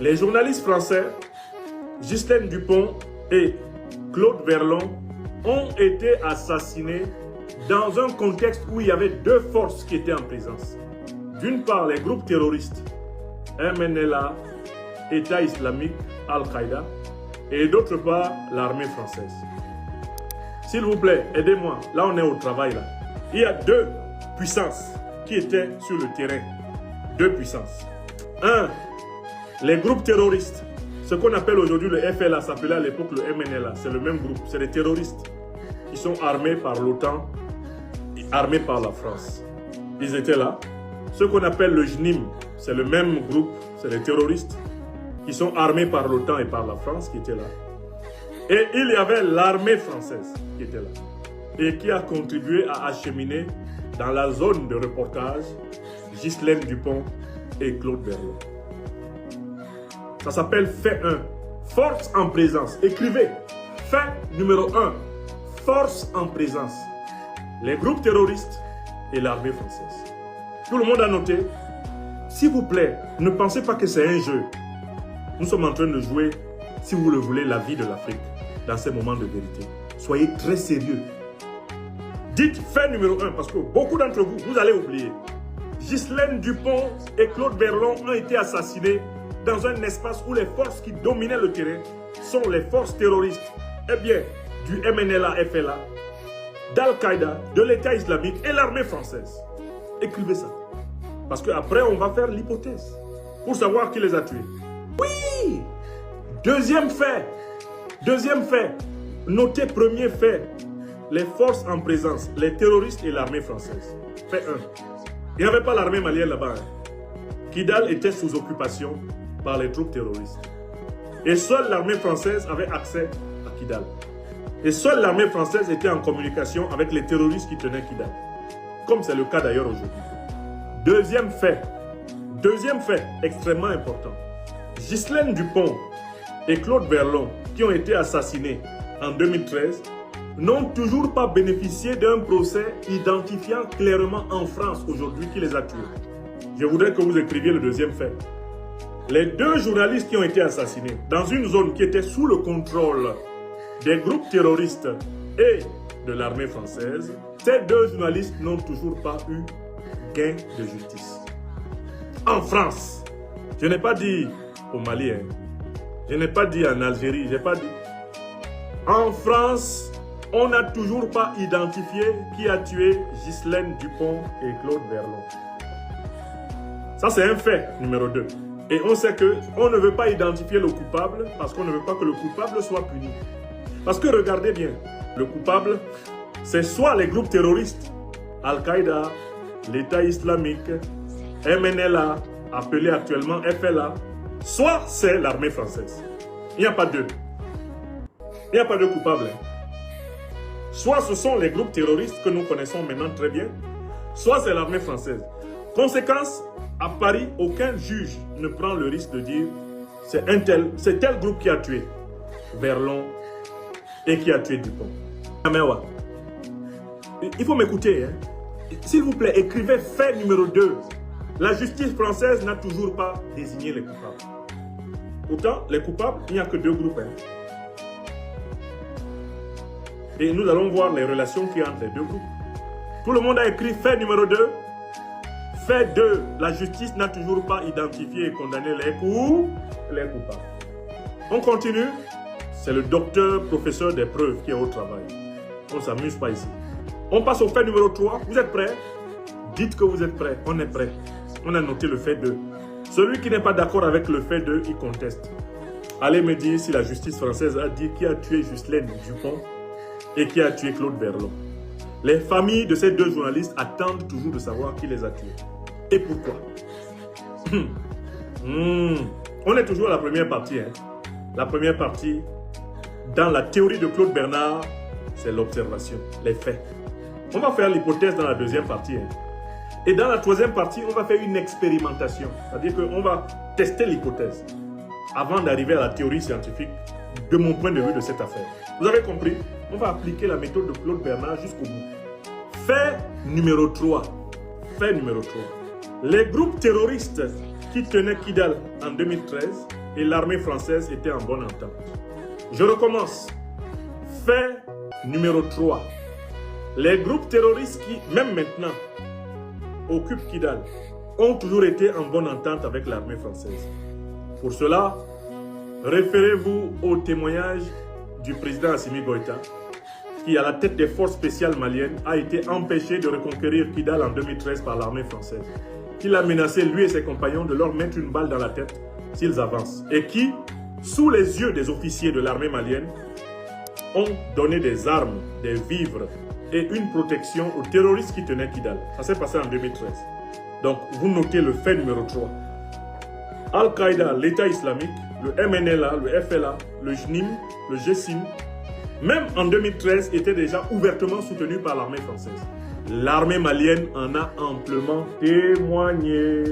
Les journalistes français, Ghislaine Dupont et Claude Verlon, ont été assassinés dans un contexte où il y avait deux forces qui étaient en présence. D'une part, les groupes terroristes MNLA, État islamique, Al-Qaïda, et d'autre part, l'armée française. S'il vous plaît, aidez-moi. Là, on est au travail. Là. Il y a deux puissances qui étaient sur le terrain. Deux puissances. Un, les groupes terroristes. Ce qu'on appelle aujourd'hui le FLA, s'appelait à l'époque le MNLA. C'est le même groupe. C'est des terroristes qui sont armés par l'OTAN et armés par la France. Ils étaient là. Ce qu'on appelle le JNIM, c'est le même groupe. C'est des terroristes qui sont armés par l'OTAN et par la France qui étaient là. Et il y avait l'armée française qui était là et qui a contribué à acheminer dans la zone de reportage Ghislaine Dupont et Claude Verlon. Ça s'appelle fait 1, force en présence. Écrivez, fait numéro 1, force en présence. Les groupes terroristes et l'armée française. Tout le monde a noté. S'il vous plaît, ne pensez pas que c'est un jeu. Nous sommes en train de jouer, si vous le voulez, la vie de l'Afrique dans ces moments de vérité. Soyez très sérieux. Dites fait numéro 1 parce que beaucoup d'entre vous, vous allez oublier. Ghislaine Dupont et Claude Verlon ont été assassinés dans un espace où les forces qui dominaient le terrain sont les forces terroristes, eh bien, du MNLA, FLA, d'Al-Qaïda, de l'État islamique et l'armée française. Écrivez ça. Parce qu'après, on va faire l'hypothèse pour savoir qui les a tués. Oui! Deuxième fait. Notez premier fait. Les forces en présence, les terroristes et l'armée française. Fait 1. Il n'y avait pas l'armée malienne là-bas. Kidal était sous occupation par les troupes terroristes. Et seule l'armée française avait accès à Kidal. Et seule l'armée française était en communication avec les terroristes qui tenaient Kidal. Comme c'est le cas d'ailleurs aujourd'hui. Deuxième fait, extrêmement important. Ghislaine Dupont et Claude Verlon, qui ont été assassinés en 2013, n'ont toujours pas bénéficié d'un procès identifiant clairement en France aujourd'hui qui les a tués. Je voudrais que vous écriviez le deuxième fait. Les deux journalistes qui ont été assassinés dans une zone qui était sous le contrôle des groupes terroristes et de l'armée française, ces deux journalistes n'ont toujours pas eu gain de justice. En France, je n'ai pas dit au Mali, je n'ai pas dit en Algérie, je n'ai pas dit. En France, on n'a toujours pas identifié qui a tué Ghislaine Dupont et Claude Verlon. Ça, c'est un fait numéro 2. Et on sait qu'on ne veut pas identifier le coupable parce qu'on ne veut pas que le coupable soit puni. Parce que regardez bien, le coupable, c'est soit les groupes terroristes, Al-Qaïda, l'État islamique, MNLA, appelé actuellement FLA, soit c'est l'armée française. Il n'y a pas deux. Il n'y a pas de coupables. Soit ce sont les groupes terroristes que nous connaissons maintenant très bien, soit c'est l'armée française. Conséquence, à Paris, aucun juge ne prend le risque de dire c'est tel groupe qui a tué Verlon et qui a tué Dupont. Il faut m'écouter. S'il vous plaît, écrivez fait numéro 2. La justice française n'a toujours pas désigné les coupables. Pourtant, les coupables, il n'y a que deux groupes. Et nous allons voir les relations qu'il y a entre les deux groupes. Tout le monde a écrit fait numéro 2. Fait 2. La justice n'a toujours pas identifié et condamné les coupables. On continue. C'est le docteur, professeur des preuves qui est au travail. On ne s'amuse pas ici. On passe au fait numéro 3. Vous êtes prêts? Dites que vous êtes prêts. On est prêts. On a noté le fait 2. Celui qui n'est pas d'accord avec le fait 2, il conteste. Allez me dire si la justice française a dit qui a tué Ghislaine Dupont et qui a tué Claude Verlon. Les familles de ces deux journalistes attendent toujours de savoir qui les a tués. Et pourquoi? On est toujours à la première partie. La première partie, dans la théorie de Claude Bernard, c'est l'observation, les faits. On va faire l'hypothèse dans la deuxième partie. Et dans la troisième partie, on va faire une expérimentation. C'est-à-dire qu'on va tester l'hypothèse avant d'arriver à la théorie scientifique de mon point de vue de cette affaire. Vous avez compris? On va appliquer la méthode de Claude Bernard jusqu'au bout. Fait numéro 3. Les groupes terroristes qui qui tenait Kidal en 2013 et l'armée française étaient en bonne entente. Je recommence. Fait numéro 3. Les groupes terroristes qui, même maintenant, occupent Kidal, ont toujours été en bonne entente avec l'armée française. Pour cela, référez-vous au témoignage du président Assimi Goïta, qui, à la tête des forces spéciales maliennes, a été empêché de reconquérir Kidal en 2013 par l'armée française, qui l'a menacé, lui et ses compagnons, de leur mettre une balle dans la tête s'ils avancent, et qui, sous les yeux des officiers de l'armée malienne, ont donné des armes, des vivres et une protection aux terroristes qui tenaient Kidal. Ça s'est passé en 2013. Donc, vous notez le fait numéro 3. Al-Qaïda, l'État islamique, le MNLA, le FLA, le JNIM, le GSIM, même en 2013, étaient déjà ouvertement soutenus par l'armée française. L'armée malienne en a amplement témoigné.